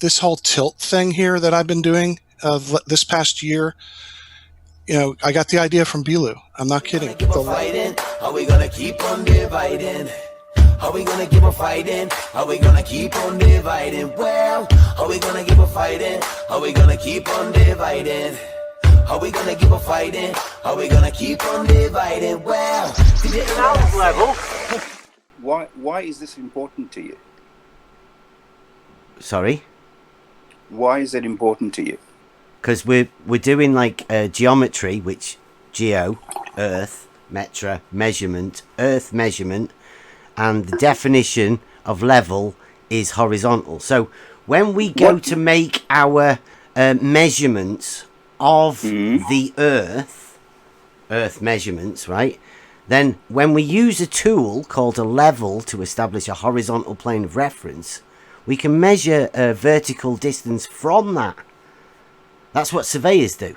this whole tilt thing here that I've been doing this past year, I got the idea from Bilu. I'm not kidding. Are we gonna keep on dividing? Are we gonna keep on fighting? Are we gonna keep on dividing? Well, are we gonna keep on fighting? Are we gonna keep on dividing? Are we gonna keep on fighting? Are we gonna keep on dividing? Well, sound level. Why is this important to you? Sorry? Why is it important to you? Because we're doing like geometry, which geo, earth, metra, measurement, earth measurement, and the definition of level is horizontal. So when we go to make our measurements of the earth measurements, right? Then when we use a tool called a level to establish a horizontal plane of reference, we can measure a vertical distance from that. That's what surveyors do.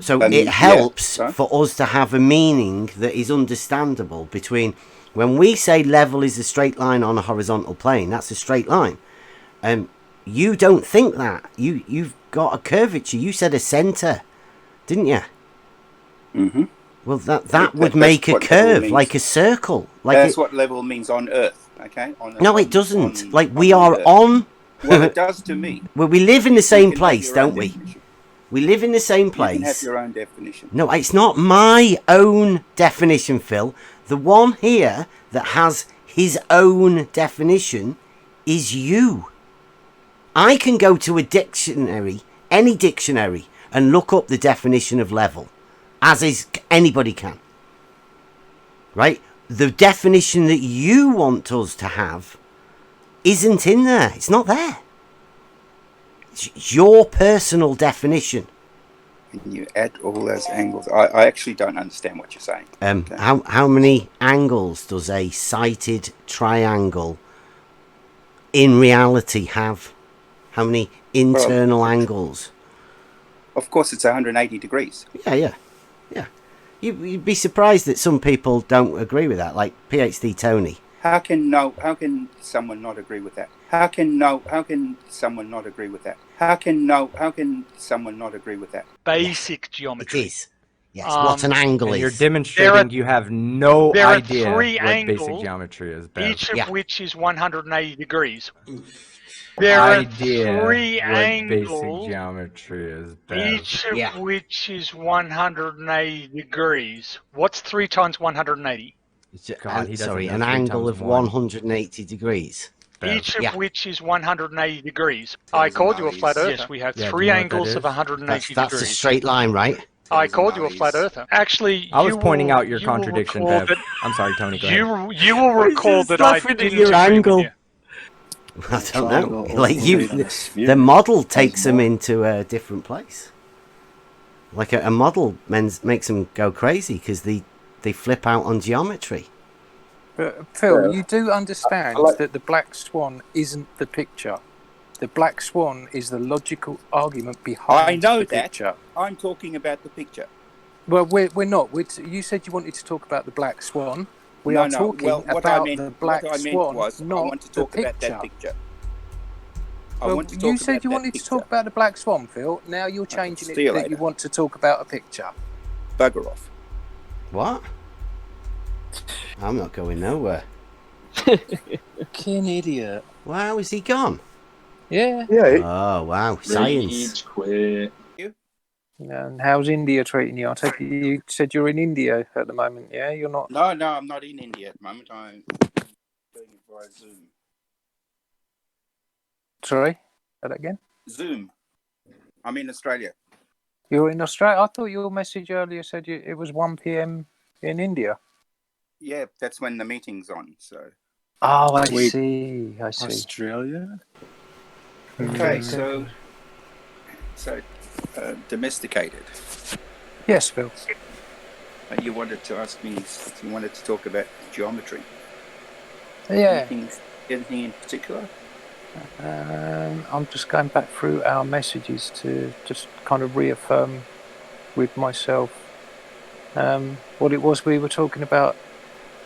So it helps for us to have a meaning that is understandable between when we say level is a straight line on a horizontal plane, that's a straight line. You don't think that. You've got a curvature. You said a centre, didn't you? Mm-hmm. Well, that would make a curve, like a circle. That's what level means on Earth, okay? No, it doesn't. We are on... Well, it does to me. Well, we live in the same place, don't we? We live in the same place. You can have your own definition. No, it's not my own definition, Phil. The one here that has his own definition is you. I can go to a dictionary, any dictionary, and look up the definition of level, as is anybody can. Right? The definition that you want us to have isn't in there. It's not there. It's your personal definition. And you add all those angles. I actually don't understand what you're saying. Okay. How many angles does a sighted triangle in reality have? How many internal angles? Of course, it's 180 degrees. Yeah. You'd be surprised that some people don't agree with that, like PhD Tony. How can someone not agree with that? How can someone not agree with that? How can someone not agree with that? Basic geometry. It is. Yes, what an angle is. You're demonstrating you have no idea what basic geometry is. Each of which is 180 degrees. There are three angles. Basic geometry is. Each of which is 180 degrees. What's 3 times 180? An angle of 180 degrees. Each of which is 180 degrees. I called you a flat earther. Yes, we have 3 angles of 180 degrees. That's a straight line, right? I called you a flat earther. Actually, I was pointing out your contradiction, Bev. I'm sorry, Tony. Go ahead. You will recall that I didn't your angle. You. I don't know. Like the model takes them into a different place. Like a model makes them go crazy because they flip out on geometry. But Phil, you do understand that the black swan isn't the picture. The black swan is the logical argument behind the picture. I'm talking about the picture. Well, we're not. You said you wanted to talk about the black swan. We are talking about the black swan, not I want to talk the about that picture. Well, you said you wanted to talk about the black swan, Phil. Now you're changing it that you want to talk about a picture. Bugger off. What? I'm not going nowhere. Fucking idiot. Wow, is he gone? Yeah. Oh, wow. Science. Quit. And how's India treating you? I take it you said you're in India at the moment, yeah? You're not... No, I'm not in India at the moment. I'm doing it via Zoom. Sorry? Say that again? Zoom. I'm in Australia. You're in Australia? I thought your message earlier said it was 1 p.m. in India. Yeah, that's when the meeting's on, so... Oh, I see. Australia? Okay, so domesticated. Yes, Phil. You wanted to ask me, you wanted to talk about geometry. Yeah. Anything in particular? I'm just going back through our messages to just kind of reaffirm with myself what it was we were talking about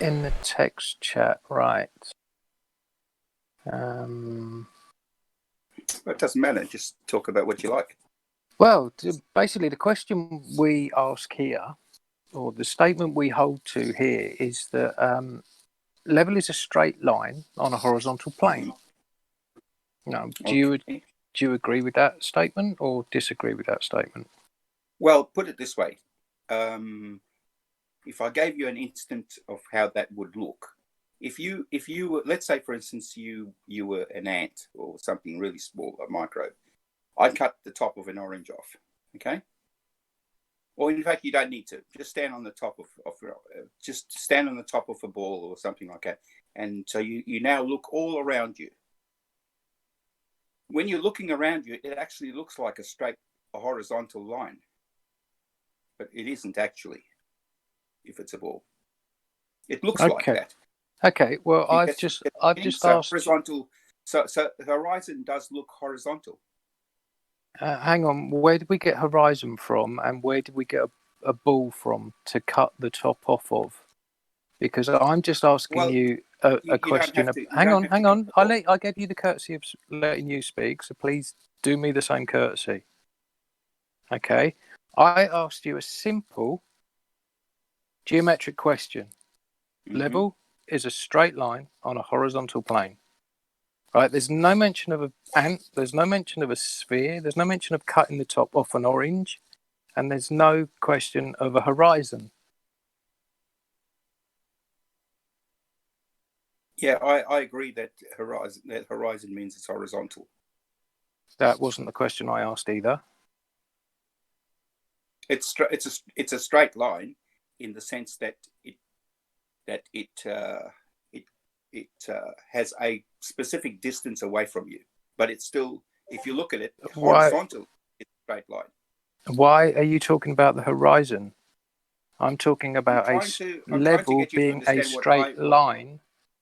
In the text chat, right. It doesn't matter. Just talk about what you like. Well, basically, the question we ask here, or the statement we hold to here, is that level is a straight line on a horizontal plane. Now, do you agree with that statement or disagree with that statement? Well, put it this way. If I gave you an instant of how that would look, if you were, let's say, for instance, you were an ant or something really small, a microbe, I'd cut the top of an orange off, okay? Or in fact, you don't need to. Just stand on the top of just stand on the top of a ball or something like that, and so you now look all around you. When you're looking around you, it actually looks like a horizontal line, but it isn't actually. If it's a ball, it looks like that. Okay. Well, I've just asked. Horizontal. So the horizon does look horizontal. Hang on. Where did we get horizon from, and where did we get a ball from to cut the top off of? Because I'm just asking you a question. Hang on. I gave you the courtesy of letting you speak, so please do me the same courtesy. Okay. I asked you a simple geometric question. Mm-hmm. Level is a straight line on a horizontal plane. Right? There's no mention of an ant. There's no mention of a sphere. There's no mention of cutting the top off an orange. And there's no question of a horizon. Yeah, I agree that horizon means it's horizontal. That wasn't the question I asked either. It's a straight line in the sense that it has a specific distance away from you, but it's still, if you look at it, horizontal, it's a straight line. Why are you talking about the horizon? I'm talking about level being a straight line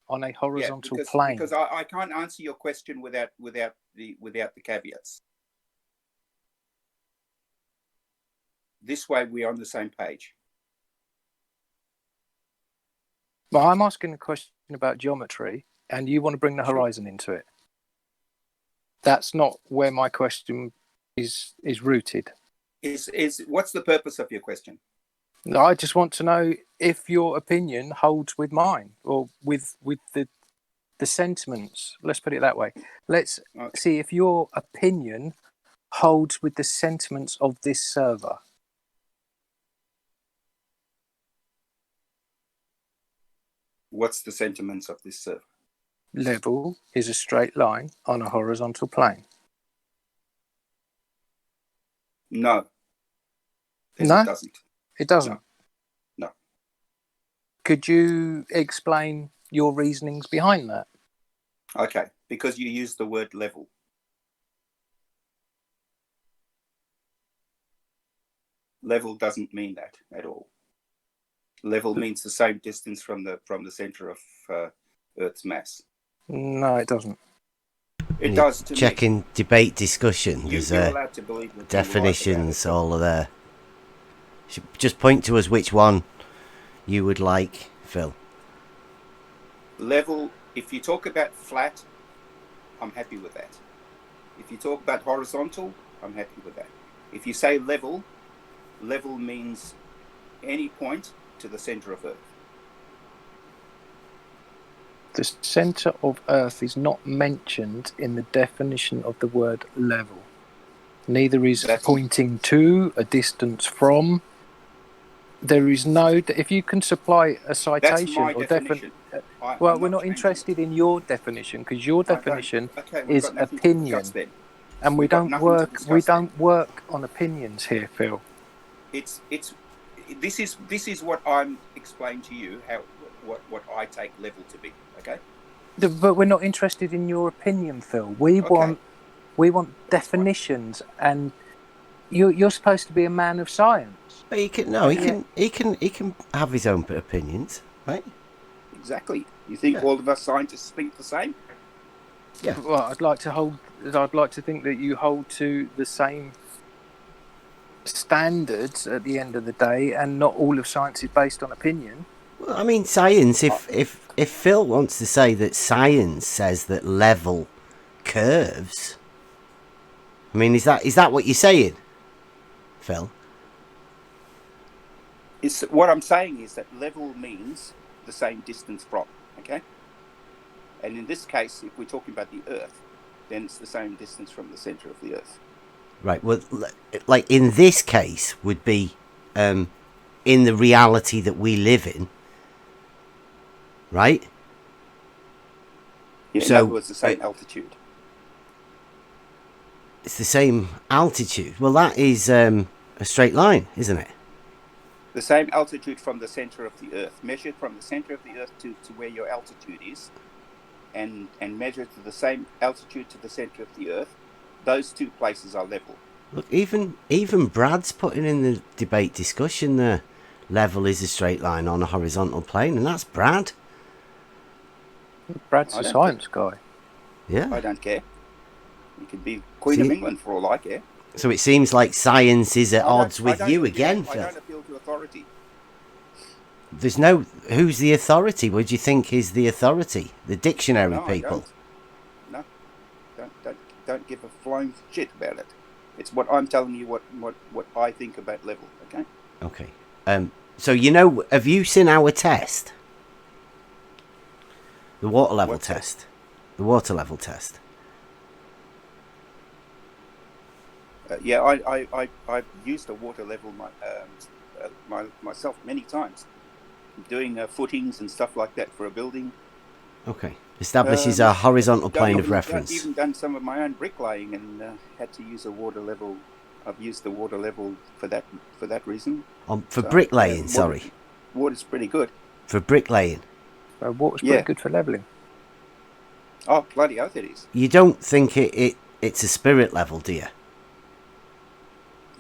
on a horizontal plane. Because I can't answer your question without the caveats. This way, we're on the same page. Well, I'm asking a question about geometry, and you want to bring the horizon into it. That's not where my question is rooted. What's the purpose of your question? I just want to know if your opinion holds with mine, or with the sentiments. Let's put it that way. Let's see if your opinion holds with the sentiments of this server. What's the sentiments of this server? Level is a straight line on a horizontal plane. No. No? It doesn't. It doesn't? No. Could you explain your reasonings behind that? Okay, because you use the word level. Level doesn't mean that at all. Level means the same distance from the center of Earth's mass. No, it doesn't. It does to checking me. Debate discussion. There's allowed to believe what definitions all are there. Just point to us which one you would like, Phil. Level, if you talk about flat, I'm happy with that. If you talk about horizontal, I'm happy with that. If you say level means any point to the center of Earth. The center of Earth is not mentioned in the definition of the word level. Neither is pointing to, a distance from. There is no. If you can supply a citation, that's my definition. Well, we're not interested in your definition, because your definition is opinion, and we don't work on opinions here, Phil. This is what I'm explaining to you, what I take level to be. Okay. But we're not interested in your opinion, Phil. We want definitions, and you're supposed to be a man of science. But he can have his own opinions, right? Exactly. You think all of us scientists think the same? Yeah. Well, I'd like to think that you hold to the same standards at the end of the day, and not all of science is based on opinion. Well, I mean, science. If Phil wants to say that science says that level curves, I mean, is that what you're saying, Phil? What I'm saying is that level means the same distance from. Okay. And in this case, if we're talking about the Earth, then it's the same distance from the center of the Earth. Right. Well, like in this case, would be in the reality that we live in, right? Yeah, in other words, the same altitude. It's the same altitude. Well, that is a straight line, isn't it? The same altitude from the center of the Earth, measured from the center of the Earth to where your altitude is, and measured to the same altitude to the center of the Earth. Those two places are level. Look, even Brad's putting in the debate discussion there. Level is a straight line on a horizontal plane, and that's Brad. Brad's a science guy. Yeah. I don't care. You could be Queen of England for all I care. So it seems like science is at odds with you again, Phil. I don't appeal to authority. There's no... Who's the authority? What do you think is the authority? The dictionary people? No. Don't give a flying shit about it. It's what I'm telling you what I think about level, okay? Okay. So, have you seen our test? The water level test. The water level test. Yeah, I've used a water level myself many times, doing footings and stuff like that for a building. Okay. Establishes a horizontal plane of reference. I've even done some of my own bricklaying and had to use a water level. I've used the water level for that reason. For bricklaying, sorry. Water's pretty good. For bricklaying. Water's pretty good for levelling. Oh, bloody oath it is. You don't think it's a spirit level, do you?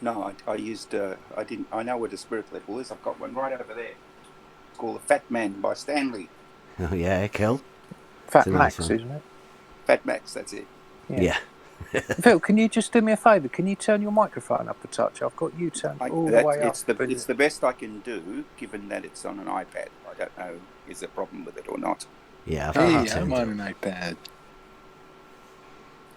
No, I used. I know what a spirit level is. I've got one right over there. It's called The Fat Man by Stanley. Oh yeah, cool. Fat Max, isn't it? Fat Max, that's it. Yeah. Phil, can you just do me a favour? Can you turn your microphone up a touch? I've got you turned all the way up. It's the best I can do, given that it's on an iPad. I don't know is there a problem with it or not. Yeah, I'm on an iPad.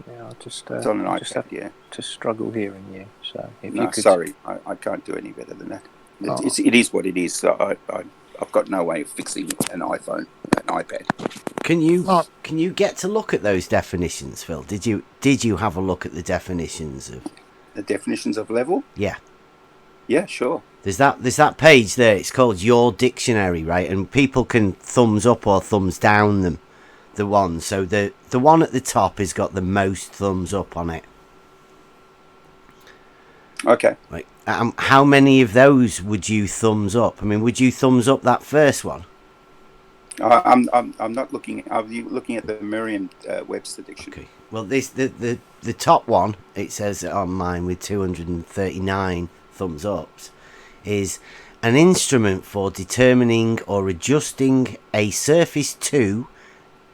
Yeah, I just it's on an iPad, just have to struggle hearing you. So if you could... sorry, I can't do any better than that. It is what it is. So I've got no way of fixing an iPhone, an iPad. Can you get to look at those definitions, Phil? Did you have a look at the definitions of the definitions of level? Yeah. Yeah, sure. There's that page there. It's called Your Dictionary, right? And people can thumbs up or thumbs down them. The one. So the one at the top has got the most thumbs up on it. Okay. Right. How many of those would you thumbs up? I mean, would you thumbs up that first one? I'm not looking. I'm looking at the Merriam-Webster dictionary. Okay. Well, the top one, it says on mine with 239 thumbs ups, is an instrument for determining or adjusting a surface to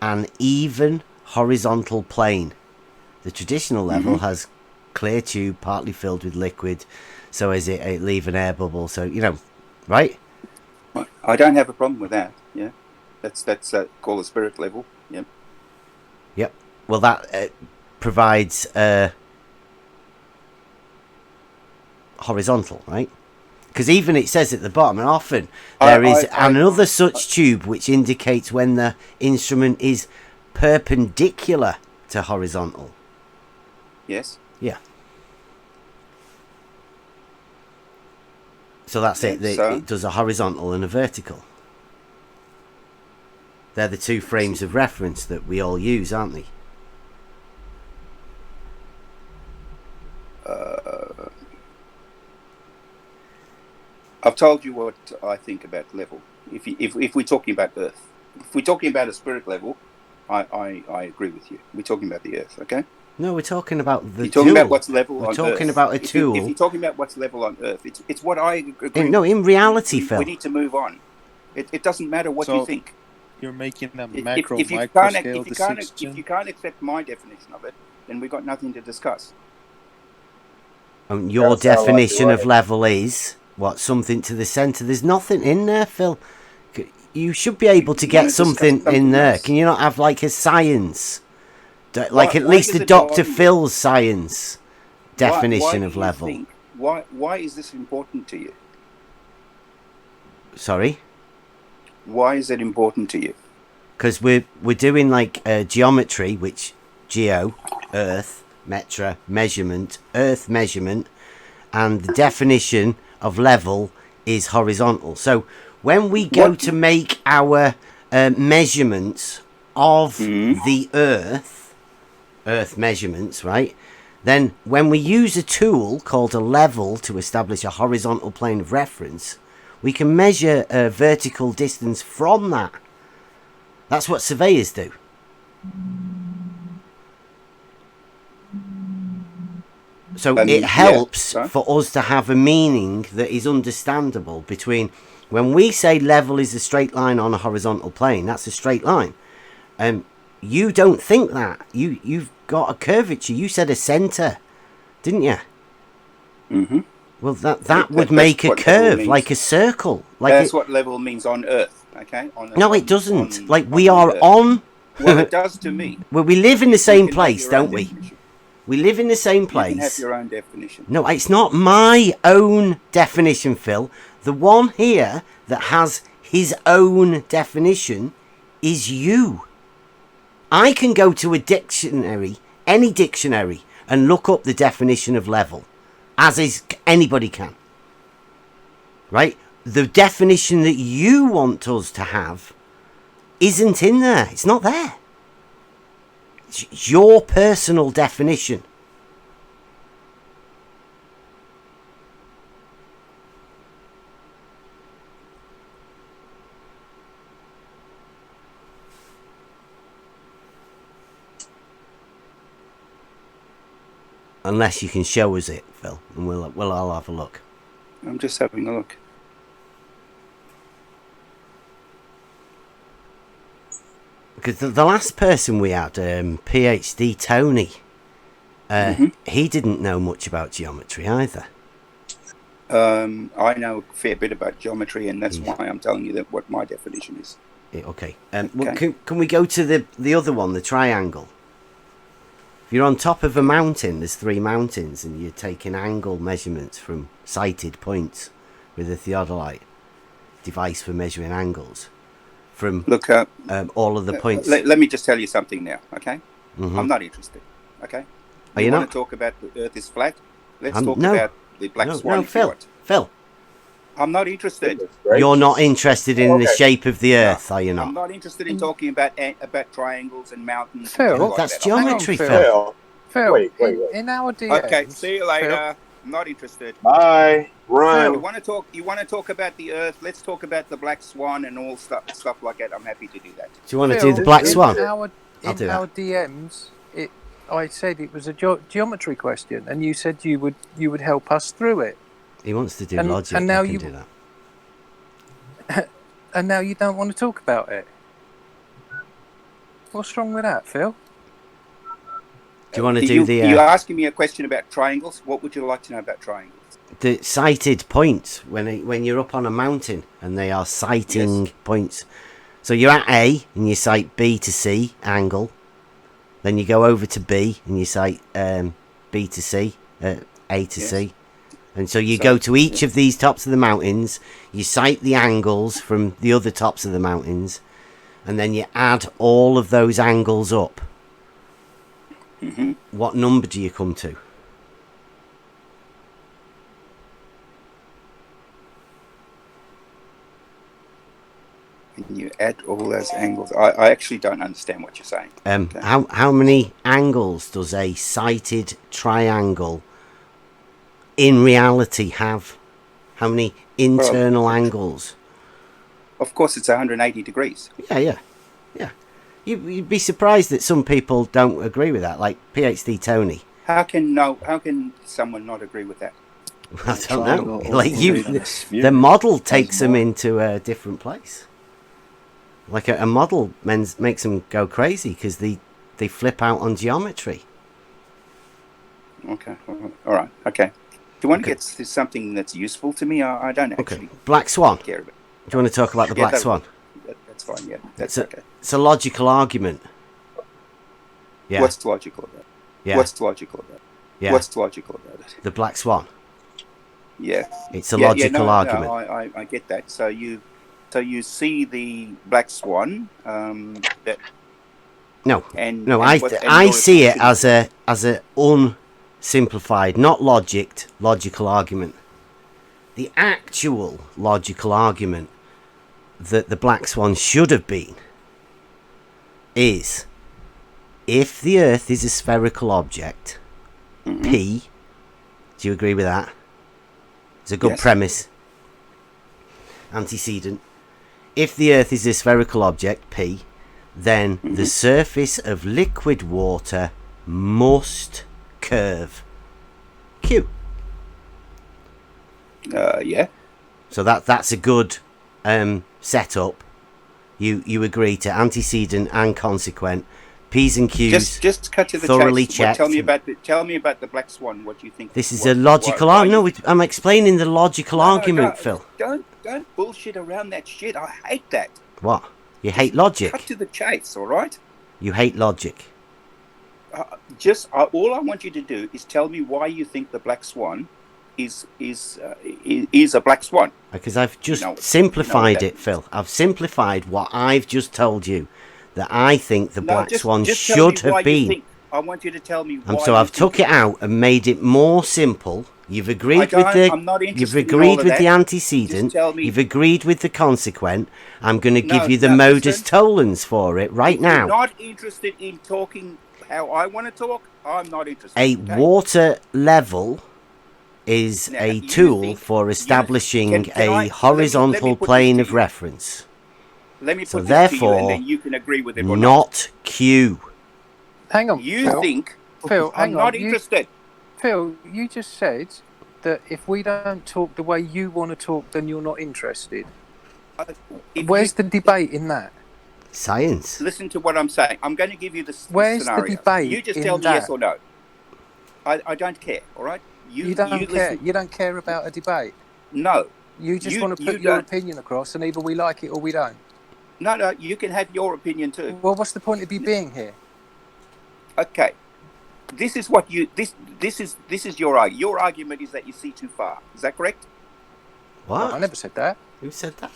an even horizontal plane. The traditional level has clear tube partly filled with liquid, so as it leave an air bubble. So right? I don't have a problem with that. Yeah, that's called a spirit level. Yeah. Yep. Well, that provides horizontal, right? Because even it says at the bottom, and often there is another such tube which indicates when the instrument is perpendicular to horizontal. Yes. Yeah. So that's it. It does a horizontal and a vertical. They're the two frames of reference that we all use, aren't they? I've told you what I think about level. If we're talking about Earth, if we're talking about a spirit level, I agree with you. We're talking about the Earth, okay? No, we're talking about the You're talking about what's level on Earth. We're talking about a tool. If you're talking about what's level on Earth, it's what I agree. No, in reality, Phil. We need to move on. It doesn't matter what you think. You're making a micro If you can't accept my definition of it, then we've got nothing to discuss. Your definition of level is what? Something to the centre. There's nothing in there, Phil. you should be able to get something in there. Else. Can you not have like a science, like at least a Dr. Phil's science definition of level? Why is this important to you? Sorry? Why is it important to you? Because we're doing like geometry, which geo, earth, metra, measurement, earth measurement, and the definition of level is horizontal. So when we go to make our measurements of the earth measurements, right? Then when we use a tool called a level to establish a horizontal plane of reference, we can measure a vertical distance from that. That's what surveyors do. So it helps for us to have a meaning that is understandable between when we say level is a straight line on a horizontal plane, that's a straight line. You don't think that. You've got a curvature. You said a centre, didn't you? Mm-hmm. Well, that would make a curve, like a circle. Like that's what level means on Earth, okay? No, it doesn't. Like we are on... Well, it does to me. Well, we live in the same place, don't we? We live in the same place. You can have your own definition. No, it's not my own definition, Phil. The one here that has his own definition is you. I can go to a dictionary, any dictionary, and look up the definition of level, as is anybody can. Right? The definition that you want us to have isn't in there. It's not there. It's your personal definition. Unless you can show us it, Phil, and we'll all have a look. I'm just having a look. Because the last person we had, PhD Tony, he didn't know much about geometry either. I know a fair bit about geometry, and that's why I'm telling you that what my definition is. Okay. Well, can we go to the other one, the triangle? If you're on top of a mountain, there's 3 mountains, and you're taking angle measurements from sighted points with a theodolite device for measuring angles from all of the points. Let me just tell you something now, okay? I'm not interested, okay? Are you not? Want to talk about the Earth is flat? Let's talk about the black swan. No, Phil. I'm not interested. You're not interested in the shape of the Earth, are you not? I'm not interested in talking about triangles and mountains. Phil, that's geometry, Phil. Phil, wait. In our DMs. Okay, see you later. Phil. I'm not interested. Bye. Run. You want to talk about the Earth? Let's talk about the black swan and all stuff like that. I'm happy to do that. Do you want to do the black swan? In our DMs, I said it was a geometry question, and you said you would help us through it. He wants to do logic. And now you can do that. And now you don't want to talk about it. What's wrong with that, Phil? Do you want to do the... You're asking me a question about triangles. What would you like to know about triangles? The sighted points, when you're up on a mountain and they are sighting points. So you're at A and you sight B to C angle. Then you go over to B and you sight B to C, A to C. And so you go to each of these tops of the mountains, you sight the angles from the other tops of the mountains, and then you add all of those angles up. What number do you come to? And you add all those angles. I actually don't understand what you're saying. How many angles does a sighted triangle in reality have? How many internal angles? Of course, it's 180 degrees. Yeah. You'd be surprised that some people don't agree with that, like PhD Tony. How can someone not agree with that? I don't know. Like the model takes them into a different place. Like a model makes them go crazy because they flip out on geometry. Okay. All right. Okay. Do you want to get to something that's useful to me? I don't actually. Black swan. care about it. Do you want to talk about the black swan? that's fine. Yeah, that's okay. It's a logical argument. Yeah. What's logical about it? Yeah. What's logical about it? Yeah. What's logical about it? The black swan. Yeah. It's a logical argument. No, I get that. So you see the black swan that. No. And I see it as a unsimplified, not logical argument. The actual logical argument that the black swan should have been is, if the Earth is a spherical object, P, do you agree with that? It's a good premise. Antecedent. If the Earth is a spherical object, P, then the surface of liquid water must curve, Q. Yeah. So that's a good setup. You agree to antecedent and consequent. P's and Q's. Just cut to the thoroughly chase. checked. Tell me about the black swan. What do you think? This is a logical argument. No, I'm explaining the logical argument, Phil. Don't bullshit around that shit. I hate that. What? You hate logic? Cut to the chase, all right? You hate logic. All I want you to do is tell me why you think the black swan is a black swan. Because I've just simplified it, Phil. I've simplified what I've just told you. That I think the black swan should have been. I want you to tell me why. And so I've took it out and made it more simple. You've agreed with the antecedent. You've agreed with the consequent. I'm going to give you the modus tollens for it right now. You're not interested in talking how I want to talk. I'm not interested. A water level is a tool for establishing a horizontal plane of reference. Let me put this to you, and then you can agree with it or not Q. Hang on, you think Phil? I'm not interested. Phil, you just said that if we don't talk the way you want to talk, then you're not interested. Where's the debate in that? Science. Listen to what I'm saying. I'm going to give you the Where's scenario. The debate you just tell me yes or no. I don't care, all right? You don't care. You don't care about a debate? No. You just want to put your opinion across, and either we like it or we don't. No, you can have your opinion too. Well, what's the point of you being here? Okay, this is what you this is your argument. Your argument is that you see too far. Is that correct? What? No, I never said that. Who said that?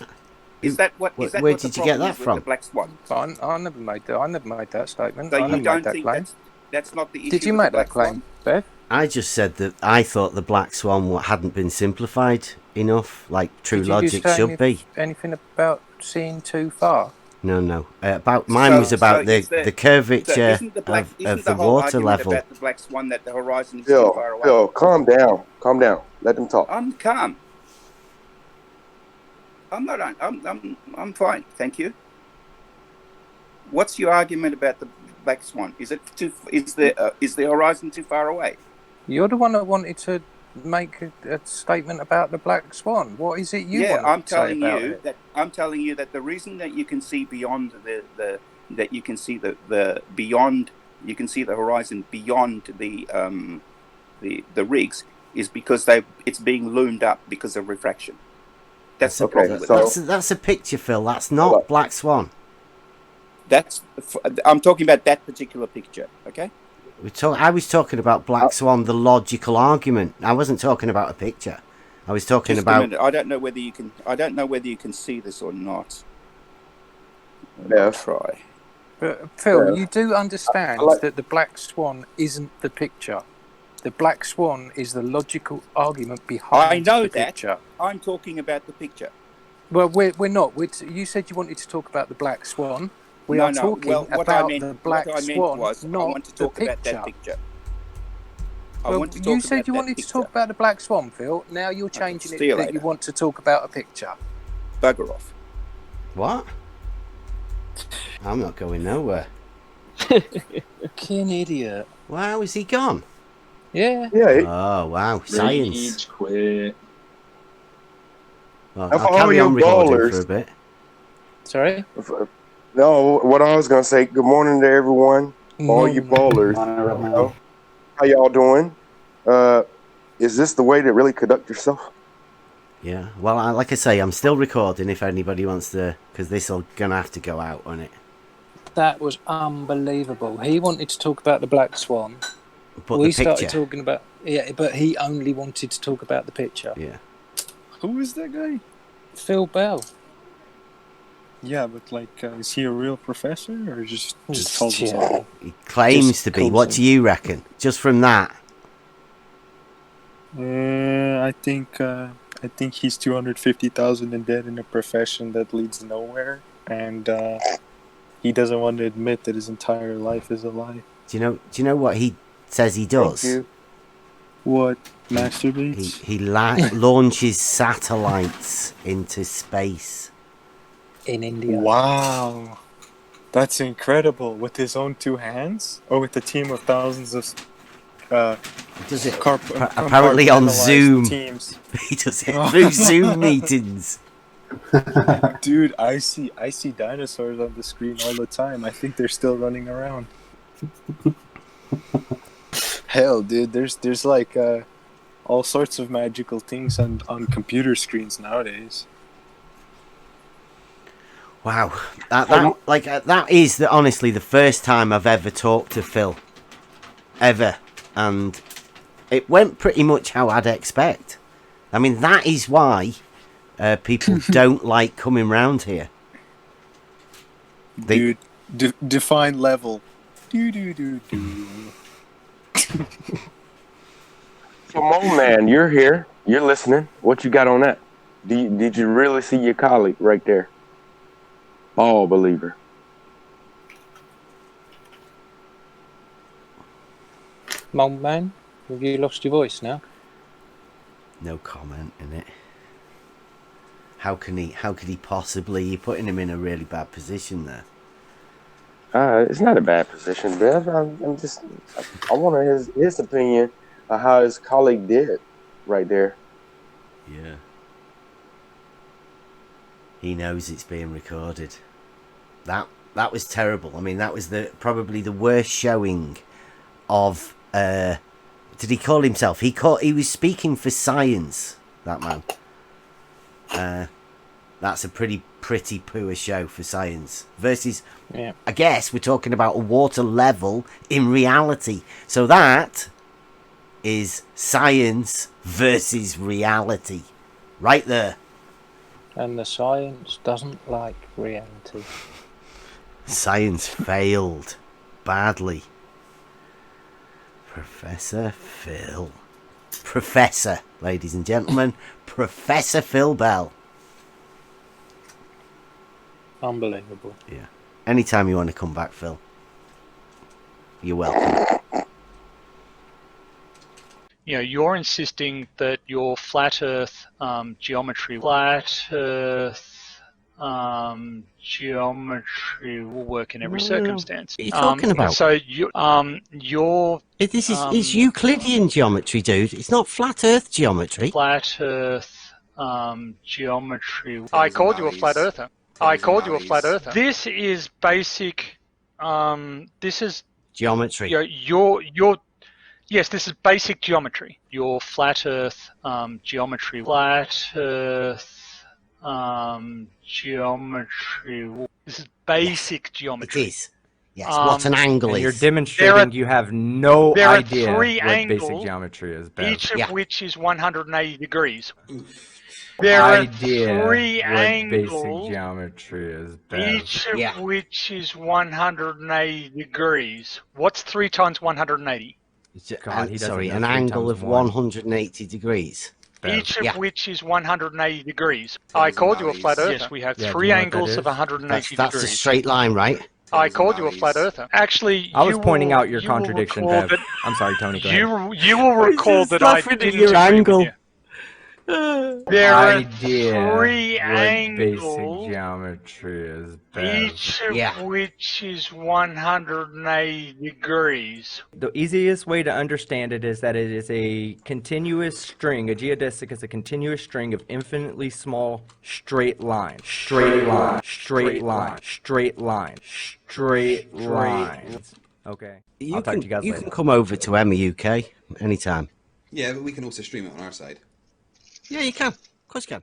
Is that what? Is that where what did the you get that is with from? The black swan. I never made that. I never made that statement. So I never you don't made that think claim. that's not the issue? Did you make that claim, Bev? I just said that I thought the black swan hadn't been simplified enough, like true logic should be. Anything about seeing too far? No. Mine was about the curvature of the water level. About the black swan, that the horizon is too far away. Phil, calm down. Let them talk. I'm calm. I'm not. I'm fine. Thank you. What's your argument about the black swan? Is the horizon too far away? You're the one that wanted to make a statement about the black swan. What is it you want to say about it? I'm telling you that the reason that you can see beyond the horizon beyond the rigs is because it's being loomed up because of refraction. That's the problem. That's a picture, Phil. That's not black swan. I'm talking about that particular picture. Okay. I was talking about black swan, the logical argument. I wasn't talking about a picture. I was talking about. I don't know whether you can see this or not. Yeah. Try. But Phil, you do understand that the black swan isn't the picture. The black swan is the logical argument behind the picture. I'm talking about the picture. Well, we're not. You said you wanted to talk about the black swan. We are talking about the black swan, not I want to talk about that picture. You said you wanted to talk about the black swan, Phil. Now you're changing it that you want to talk about a picture. Bugger off. What? I'm not going nowhere. Fucking idiot. Wow, is he gone? Yeah. Oh, wow. Science. Quit. Well, I'll carry on recording for a bit. Sorry? No, what I was going to say, good morning to everyone. All you ballers. How y'all doing? Is this the way to really conduct yourself? Yeah. Well, like I say, I'm still recording if anybody wants to, because this will gonna have to go out on it. That was unbelievable. He wanted to talk about the Black Swan. But we the picture. started talking about but he only wanted to talk about the picture. Yeah. Who is that guy? Phil Bell. Yeah, but like, is he a real professor or just calls Yeah. himself? He claims to be. What do you reckon? Just from that? I think he's 250,000 in debt in a profession that leads nowhere, and he doesn't want to admit that his entire life is a lie. Do you know what he says he does? Thank you. What? Masturbates? He launches satellites into space. In India. Wow. That's incredible. With his own 2 hands? Or with a team of thousands of He does it apparently on Zoom. Teams. He does it through Zoom meetings. Dude, I see dinosaurs on the screen all the time. I think they're still running around. Hell, dude, there's like all sorts of magical things on computer screens nowadays. Wow, that is honestly the first time I've ever talked to Phil, ever, and it went pretty much how I'd expect. I mean, that is why people don't like coming round here. Dude, define level. So, Mo Man, you're here. You're listening. What you got on that? Did you really see your colleague right there? All believer. Mom man, have you lost your voice now? No comment in it. How could he possibly? You're putting him in a really bad position there. It's not a bad position, Bev. I want his opinion of how his colleague did right there. Yeah. He knows it's being recorded. That was terrible. I mean, that was probably the worst showing of. Did he call himself? He was speaking for science. That man. That's a pretty poor show for science. Versus, I guess we're talking about a water level in reality. So that is science versus reality, right there. And the science doesn't like reality. Science failed badly. Professor Phil. Professor, ladies and gentlemen. Professor Phil Bell. Unbelievable. Yeah. Anytime you want to come back, Phil, you're welcome. You know, you're insisting that your flat Earth geometry will work in every circumstance. What are you talking about? So This is Euclidean geometry, dude. It's not flat Earth geometry. Flat Earth geometry. I called you a flat earther. This is basic. This is geometry. Yes, this is basic geometry. Your flat Earth geometry. Flat Earth geometry. This is basic geometry. It is. Yes, what an angle is. You're demonstrating you have no idea what basic geometry is, Bev. Each of which is 180 degrees. There are 3 angles, basic geometry is, Bev. each of which is 180 degrees. What's 3 times 180? An angle of 180 degrees. Bev. Each of which is 180 degrees. I called you a flat earther. Yes, we have 3 angles of 180 degrees. That's a straight line, right? I called you a flat earther. Actually, I was pointing out your contradiction, Bev. I'm sorry, Tony. Go ahead. You will recall that I didn't your angle. There are 3 basic angles, geometry is, Bev. each of which is 180 degrees. The easiest way to understand it is that it is a continuous string. A geodesic is a continuous string of infinitely small straight lines. Straight lines. Okay. I'll talk to you guys later. You can come over to Emma UK anytime. Yeah, but we can also stream it on our side. Yeah, you can. Of course you can.